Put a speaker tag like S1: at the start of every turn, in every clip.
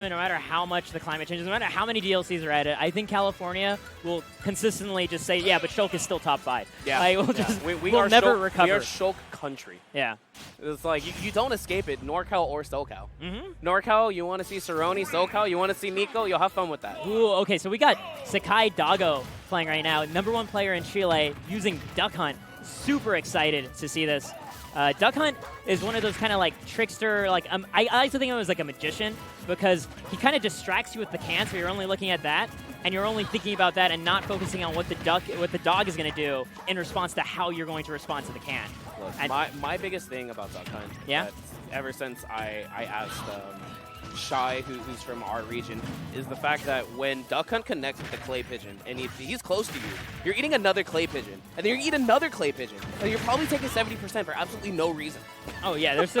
S1: no matter how much the climate changes, no matter how many DLCs are added, I think California will consistently just say, yeah, but Shulk is still top 5.
S2: Yeah.
S1: Like, we'll
S2: yeah.
S1: just,
S2: we
S1: we'll
S2: are
S1: never
S2: Shulk,
S1: recover.
S2: We are Shulk country.
S1: Yeah.
S2: It's like, you don't escape it, NorCal or SoCal.
S1: Mm-hmm.
S2: NorCal, you want to see Cerrone, SoCal, you want to see Nico, you'll have fun with that.
S1: Ooh, okay, so we got Sekai Doggo playing right now, #1 player in Chile, using Duck Hunt. Super excited to see this. Duck Hunt is one of those kind of like trickster, like I like to think of him as like a magician because he kind of distracts you with the can, so you're only looking at that, and you're only thinking about that and not focusing on what the dog is going to do in response to how you're going to respond to the can.
S2: Look,
S1: and
S2: my biggest thing about Duck Hunt,
S1: yeah,
S2: ever since I asked Shy, who's from our region, is the fact that when Duck Hunt connects with the clay pigeon and he's close to you, you're eating another clay pigeon, and then you eat another clay pigeon, and you're probably taking 70% for absolutely no reason.
S1: Oh yeah, there's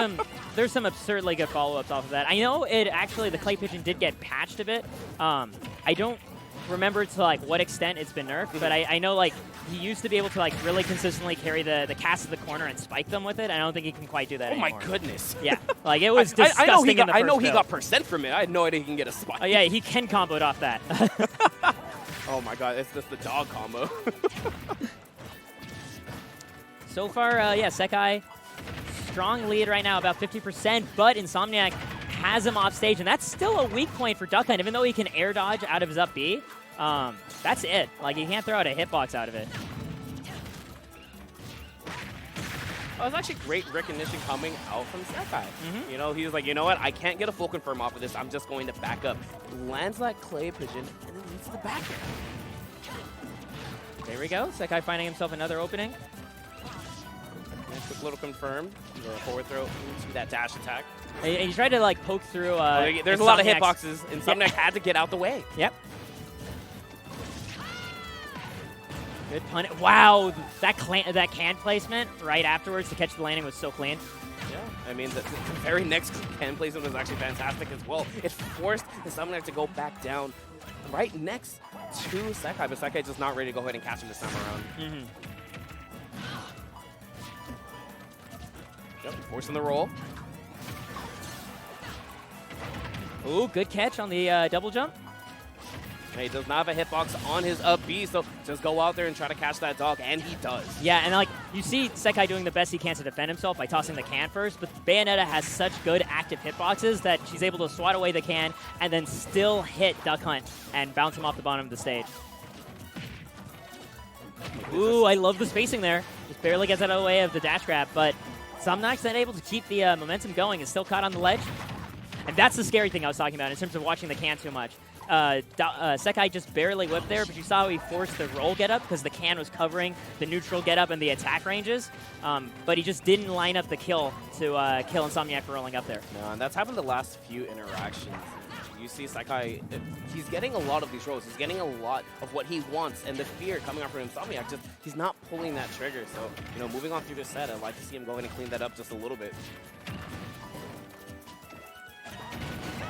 S1: some absurdly good follow-ups off of that. I know the clay pigeon did get patched a bit. I don't remember to like what extent it's been nerfed, but I know like he used to be able to like really consistently carry the cast to the corner and spike them with it. I don't think he can quite do that anymore.
S2: Oh my goodness.
S1: Yeah, like it was disgusting.
S2: I know he got percent from it. I had no idea he can get a spike.
S1: Oh yeah, he can combo it off that.
S2: Oh my god, it's just the dog combo.
S1: So far, yeah, Sekai, strong lead right now, about 50%, but Insomniac has him off stage, and that's still a weak point for Duck Hunt, even though he can air dodge out of his up B. That's it. Like, he can't throw out a hitbox out of it.
S2: Oh, it's actually great recognition coming out from Sekai. You know, he was like, you know what? I can't get a full confirm off of this. I'm just going to back up. Lands that clay pigeon, and then leads to the back air.
S1: There we go. Sekai finding himself another opening.
S2: Nice quick little confirm. The forward throw into that dash attack.
S1: He tried to, like, poke through
S2: there's a lot of hitboxes. Insomniac had to get out the way.
S1: Yep. Good pun. Wow, that can placement right afterwards to catch the landing was so clean.
S2: Yeah, I mean, the very next can placement was actually fantastic as well. It forced Insomniac to go back down right next to Sekai, but Sekai just not ready to go ahead and catch him this time around. Yep, forcing the roll.
S1: Ooh, good catch on the double jump.
S2: He does not have a hitbox on his up B, so just go out there and try to catch that dog, and he does.
S1: Yeah, and like you see Sekai doing the best he can to defend himself by tossing the can first, but Bayonetta has such good active hitboxes that she's able to swat away the can and then still hit Duck Hunt and bounce him off the bottom of the stage. Ooh, I love the spacing there. Just barely gets out of the way of the dash grab, but Insomniac's not able to keep the momentum going and still caught on the ledge. And that's the scary thing I was talking about in terms of watching the can too much. Sekai just barely whipped there, but you saw how he forced the roll get-up because the can was covering the neutral get-up and the attack ranges. But he just didn't line up the kill to kill Insomniac for rolling up there.
S2: No, and that's happened the last few interactions. You see Sekai, he's getting a lot of these rolls. He's getting a lot of what he wants, and the fear coming out from Insomniac, just he's not pulling that trigger. So, you know, moving on through this set, I'd like to see him go ahead and clean that up just a little bit.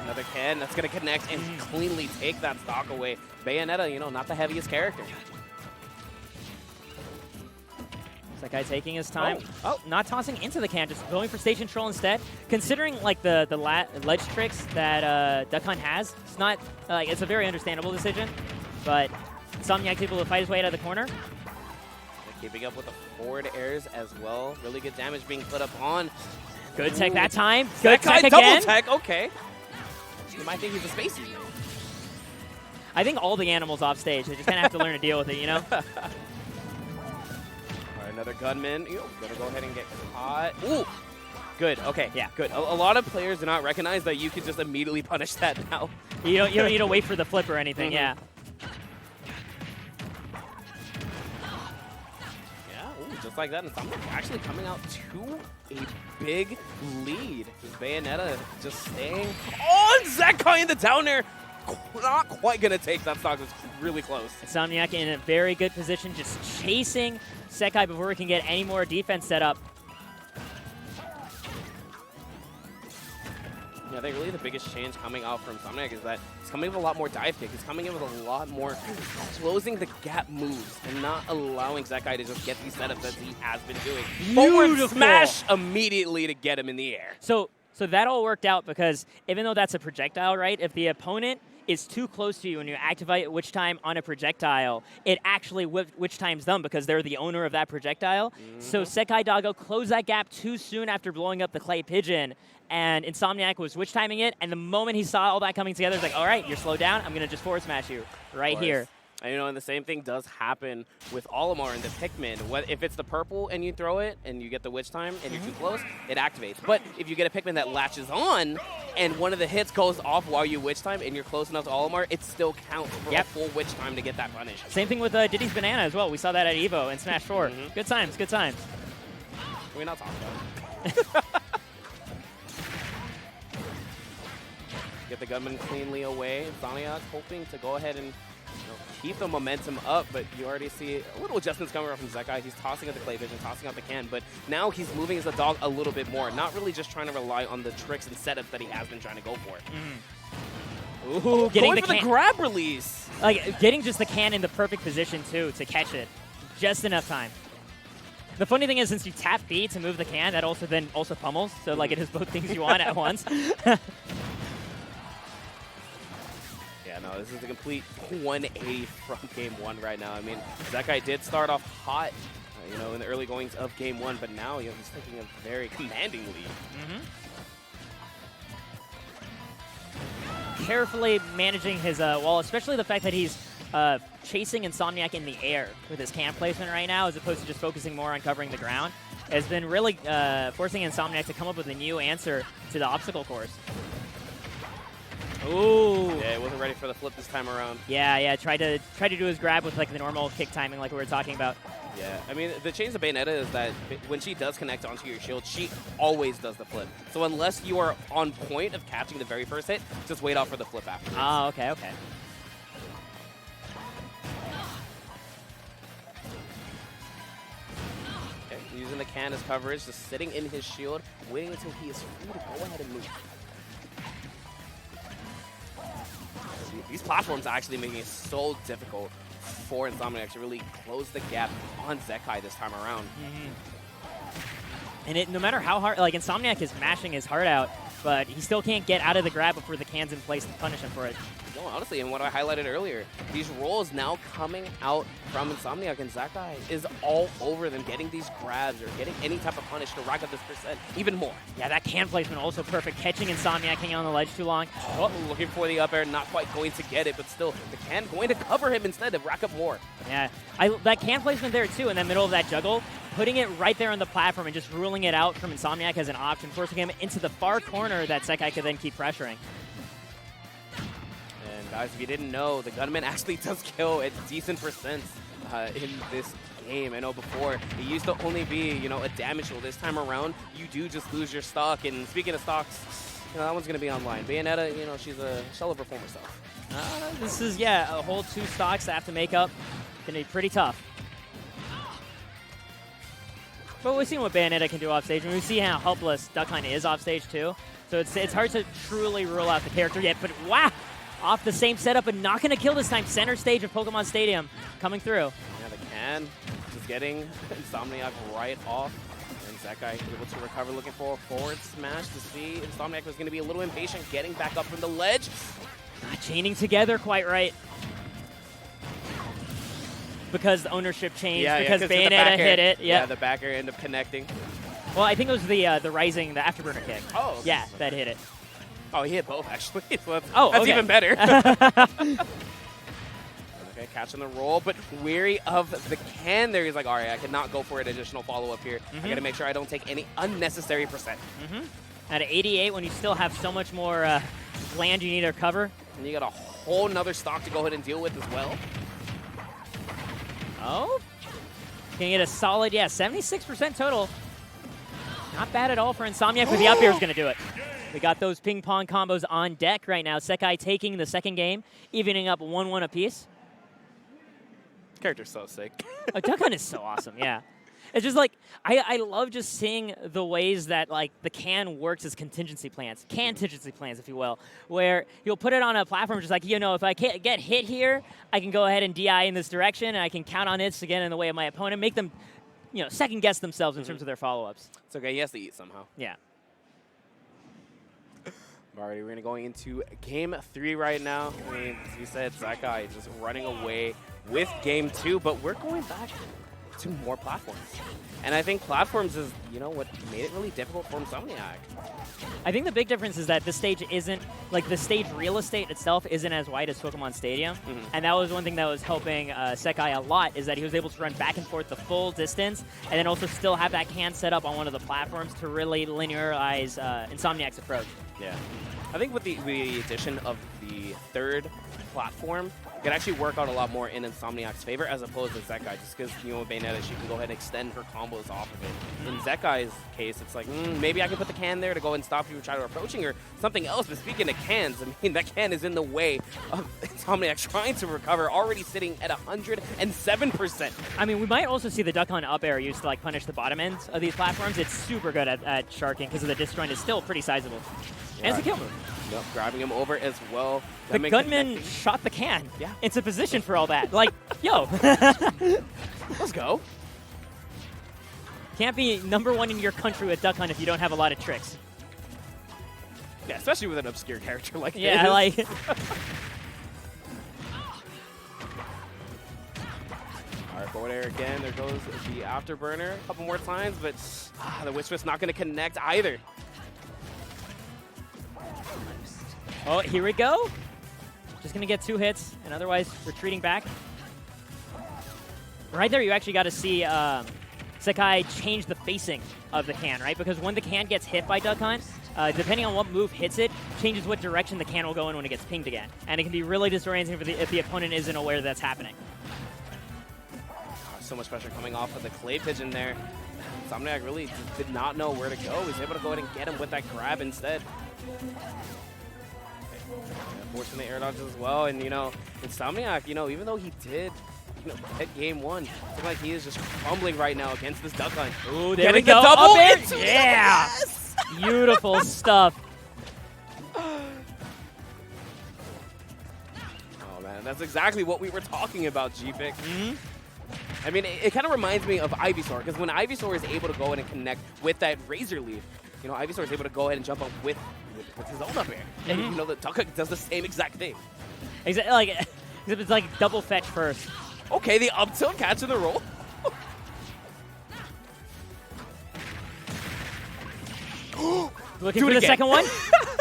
S2: Another can that's going to connect and cleanly take that stock away. Bayonetta, you know, not the heaviest character.
S1: Sekai taking his time. Oh, not tossing into the can, just going for stage control instead. Considering like the ledge tricks that Duck Hunt has, it's not like it's a very understandable decision. But Insomniac's able to fight his way out of the corner.
S2: Keeping up with the forward airs as well. Really good damage being put up on.
S1: Good tech that time. Good tech again.
S2: Double tech, okay. You might think he's a spacey.
S1: I think all the animals off stage, they just kind of have to learn to deal with it, you know?
S2: All right, another gunman. Ew, gonna go ahead and get caught. Ooh, good, okay, yeah, good. A lot of players do not recognize that you can just immediately punish that now.
S1: You don't need to wait for the flip or anything, yeah.
S2: Just like that, and Insomniac actually coming out to a big lead. Bayonetta just staying on Sekai in the down air. Not quite going to take that stock. It's really close.
S1: Insomniac in a very good position, just chasing Sekai before he can get any more defense set up.
S2: Yeah, I think really the biggest change coming out from Insomniac is that he's coming with a lot more dive kick. He's coming in with a lot more closing the gap moves and not allowing Sekai to just get these setups that he has been doing. Forward smash immediately to get him in the air.
S1: So So that all worked out because even though that's a projectile, right, if the opponent is too close to you and you activate Witch Time on a projectile, it actually Witch Times them because they're the owner of that projectile. So Sekai Doggo closed that gap too soon after blowing up the clay pigeon, and Insomniac was Witch Timing it, and the moment he saw all that coming together, he's like, all right, you're slowed down, I'm going to just forward smash you right here.
S2: And, and the same thing does happen with Olimar and the Pikmin. If it's the purple and you throw it and you get the Witch Time and you're too close, it activates. But if you get a Pikmin that latches on and one of the hits goes off while you Witch Time and you're close enough to Olimar, it still counts for a full Witch Time to get that punish.
S1: Same thing with Diddy's Banana as well. We saw that at EVO in Smash 4. Good times, good times.
S2: We're not talking about it. Get the gunman cleanly away. Insomniac hoping to go ahead and keep the momentum up, but you already see a little adjustments coming from Sekai. He's tossing out the clay vision, tossing out the can, but now he's moving as a dog a little bit more, not really just trying to rely on the tricks and setups that he has been trying to go for.
S1: Ooh, getting
S2: going for the grab release.
S1: Like, getting just the can in the perfect position, too, to catch it. Just enough time. The funny thing is, since you tap B to move the can, that also then pummels, so like it is both things you want at once.
S2: Yeah, no, this is a complete 180 from Game 1 right now. I mean, Sekai did start off hot, in the early goings of Game 1, but now, he's taking a very commanding lead.
S1: Carefully managing his wall, especially the fact that he's chasing Insomniac in the air with his can placement right now, as opposed to just focusing more on covering the ground, has been really forcing Insomniac to come up with a new answer to the obstacle course. Ooh.
S2: Yeah, he wasn't ready for the flip this time around.
S1: Yeah, tried to do his grab with like the normal kick timing like we were talking about.
S2: Yeah, I mean, the change of Bayonetta is that when she does connect onto your shield, she always does the flip. So unless you are on point of catching the very first hit, just wait out for the flip afterwards.
S1: Oh, okay.
S2: Okay, using the can as coverage, just sitting in his shield, waiting until he is free to go ahead and move. These platforms are actually making it so difficult for Insomniac to really close the gap on Sekai this time around.
S1: And no matter how hard, like Insomniac is mashing his heart out, but he still can't get out of the grab before the can's in place to punish him for it.
S2: No, honestly, and what I highlighted earlier, these rolls now coming out from Insomniac, and Sekai is all over them, getting these grabs or getting any type of punish to rack up this percent even more.
S1: Yeah, that can placement also perfect. Catching Insomniac hanging on the ledge too long.
S2: Oh, looking for the up air, not quite going to get it, but still, the can going to cover him instead to rack up more.
S1: Yeah, that can placement there too in the middle of that juggle, putting it right there on the platform and just ruling it out from Insomniac as an option, forcing him into the far corner that Sekai could then keep pressuring.
S2: Guys, if you didn't know, the gunman actually does kill at decent percents in this game. I know before, it used to only be, a damage tool. This time around, you do just lose your stock. And speaking of stocks, that one's going to be online. Bayonetta, she's a shell of her former self.
S1: This is, a whole 2 stocks to have to make up. Going to be pretty tough. But we've seen what Bayonetta can do off stage, and we see how helpless Duckline is off stage too. So it's hard to truly rule out the character yet, but wow! Off the same setup, but not going to kill this time. Center stage of Pokemon Stadium coming through.
S2: Yeah, the can just getting Insomniac right off. And Sekai able to recover, looking for a forward smash to see Insomniac was going to be a little impatient, getting back up from the ledge.
S1: Not chaining together quite right. Because the ownership changed, because Bayonetta hit it.
S2: Yeah, the back air ended up connecting.
S1: Well, I think it was the Rising, the Afterburner kick.
S2: Oh. Okay.
S1: Yeah, that hit it.
S2: Oh, he hit both, actually. So that's
S1: okay.
S2: even better. Okay, catching the roll, but weary of the can there. He's like, all right, I cannot go for an additional follow-up here. I got to make sure I don't take any unnecessary percent.
S1: At 88, when you still have so much more land you need to cover.
S2: And you got a whole nother stock to go ahead and deal with as well.
S1: Oh. Can get a solid, 76% total. Not bad at all for Insomniac, but the up air is going to do it. We got those ping pong combos on deck right now. Sekai taking the second game, evening up 1-1 apiece.
S2: This character's so sick.
S1: Duckhunt is so awesome, yeah. It's just like, I love just seeing the ways that like the can works as contingency plans, if you will, where you'll put it on a platform just like, if I can't get hit here, I can go ahead and DI in this direction, and I can count on hits again in the way of my opponent, make them, second guess themselves in terms of their follow-ups.
S2: It's okay, he has to eat somehow.
S1: Yeah.
S2: Alrighty, we're going to go into Game 3 right now. I mean, as you said, Sekai just running away with Game 2, but we're going back to more platforms. And I think platforms is, what made it really difficult for Insomniac.
S1: I think the big difference is that this stage isn't, like, the stage real estate itself isn't as wide as Pokemon Stadium. And that was one thing that was helping Sekai a lot, is that he was able to run back and forth the full distance and then also still have that can set up on one of the platforms to really linearize Insomniac's approach.
S2: Yeah. I think with the addition of the third platform, it can actually work out a lot more in Insomniac's favor as opposed to Sekai, just because, with Bayonetta, she can go ahead and extend her combos off of it. In Sekai's case, it's like, maybe I can put the can there to go and stop you from trying to approaching or something else. But speaking of cans, I mean, that can is in the way of Insomniac trying to recover, already sitting at 107%.
S1: I mean, we might also see the Duck Hunt up air used to, like, punish the bottom ends of these platforms. It's super good at sharking because of the disjoint is still pretty sizable. And it's a kill move.
S2: Yep, grabbing him over as well.
S1: The gunman shot the can.
S2: Yeah.
S1: It's a position for all that. Like, yo.
S2: Let's go.
S1: Can't be #1 in your country with Duck Hunt if you don't have a lot of tricks.
S2: Yeah, especially with an obscure character like this.
S1: Yeah, like...
S2: Alright, forward air again. There goes the afterburner a couple more times, but the Whisper's not going to connect either.
S1: Oh, here we go. Just going to get 2 hits, and otherwise retreating back. Right there, you actually got to see Sekai change the facing of the can, right? Because when the can gets hit by Duck Hunt, depending on what move hits it, changes what direction the can will go in when it gets pinged again. And it can be really disorienting if the opponent isn't aware that's happening.
S2: So much pressure coming off of the clay pigeon there. Insomniac really just did not know where to go. He's able to go ahead and get him with that grab instead. Forcing the air dodges as well, and Insomniac, even though he did, get game 1, I feel like he is just crumbling right now against this Duck Hunt.
S1: Ooh, there we go.
S2: Double
S1: yeah,
S2: yes!
S1: Beautiful stuff.
S2: Oh man, that's exactly what we were talking about, G-Pick. I mean, it kind of reminds me of Ivysaur, because when Ivysaur is able to go ahead and connect with that Razor Leaf, Ivysaur is able to go ahead and jump up with his own up air. And, the Duck Hunt does the same exact thing.
S1: Exactly, like, it's like double fetch first.
S2: Okay, the up tilt catch in the roll.
S1: Looking for the second one.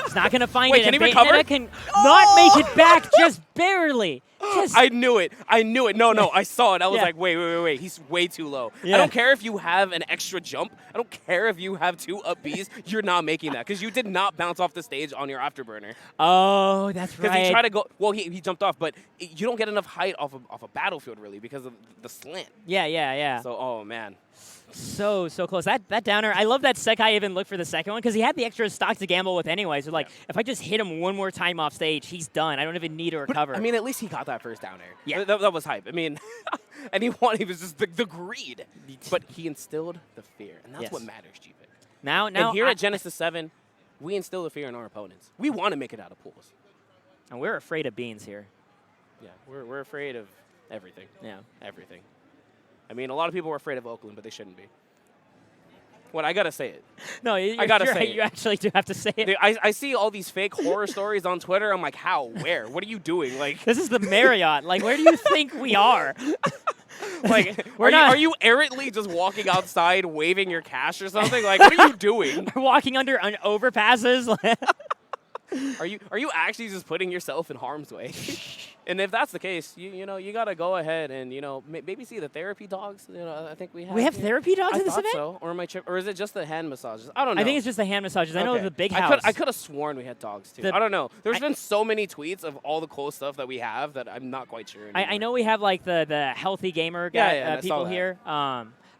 S1: He's not going to find
S2: Wait,
S1: it.
S2: can he
S1: recover?
S2: recover?
S1: Can not make it back, just barely.
S2: I knew it. No, I saw it. I was like, wait. He's way too low. Yeah. I don't care if you have an extra jump. I don't care if you have 2 up Bs. You're not making that because you did not bounce off the stage on your afterburner.
S1: Oh, that's right.
S2: Because he tried to go. Well, he jumped off, but you don't get enough height off a battlefield really because of the slant.
S1: Yeah.
S2: So, oh man.
S1: So close. That downer, I love that Sekai even looked for the second one because he had the extra stock to gamble with anyway. So, if I just hit him one more time off stage, he's done. I don't even need to recover.
S2: But, I mean, at least he got that first down air.
S1: Yeah.
S2: That was hype. I mean, and he was just the greed. But he instilled the fear, and that's what matters, G-Pick.
S1: Now,
S2: and here at Genesis 7, we instill the fear in our opponents. We want to make it out of pools.
S1: And we're afraid of beans here.
S2: Yeah, we're afraid of everything.
S1: Yeah.
S2: Everything. I mean, a lot of people are afraid of Oakland, but they shouldn't be. What, I gotta say it.
S1: No,
S2: I gotta say it.
S1: You actually do have to say it.
S2: Dude, I see all these fake horror stories on Twitter. I'm like, how? Where? What are you doing? Like,
S1: this is the Marriott. Like, where do you think we are?
S2: Like, are you errantly just walking outside waving your cash or something? Like, what are you doing?
S1: We're walking under overpasses.
S2: Are you actually just putting yourself in harm's way? And if that's the case, you gotta go ahead and maybe see the therapy dogs. I think we have.
S1: We have therapy dogs in this event.
S2: So, or is it just the hand massages? I don't know.
S1: I think it's just the hand massages. I know the big house.
S2: I could have sworn we had dogs too. I don't know. There's been so many tweets of all the cool stuff that we have that I'm not quite sure.
S1: I know we have like the healthy gamer people here.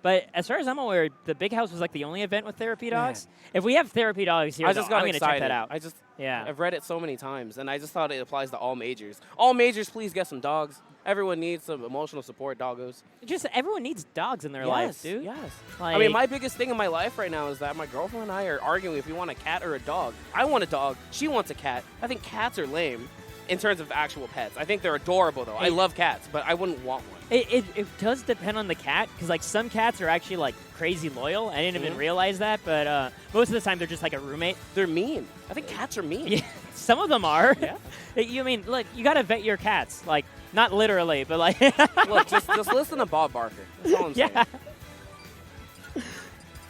S1: But as far as I'm aware, the Big House was like the only event with therapy dogs. Yeah. If we have therapy dogs here, I'm going to check that out.
S2: I've read it so many times, and I just thought it applies to all majors. All majors, please get some dogs. Everyone needs some emotional support, doggos.
S1: Just everyone needs dogs in their life, dude.
S2: Yes.
S1: Like,
S2: I mean, my biggest thing in my life right now is that my girlfriend and I are arguing if we want a cat or a dog. I want a dog. She wants a cat. I think cats are lame in terms of actual pets. I think they're adorable, though. I love cats, but I wouldn't want one.
S1: It does depend on the cat, because like some cats are actually like crazy loyal. I didn't even realize that, but most of the time they're just like a roommate.
S2: They're mean. I think cats are mean.
S1: Yeah, some of them are.
S2: Yeah.
S1: You mean, look, you gotta vet your cats, like not literally, but like.
S2: Look, just listen to Bob Barker. That's all I'm saying.
S1: Yeah.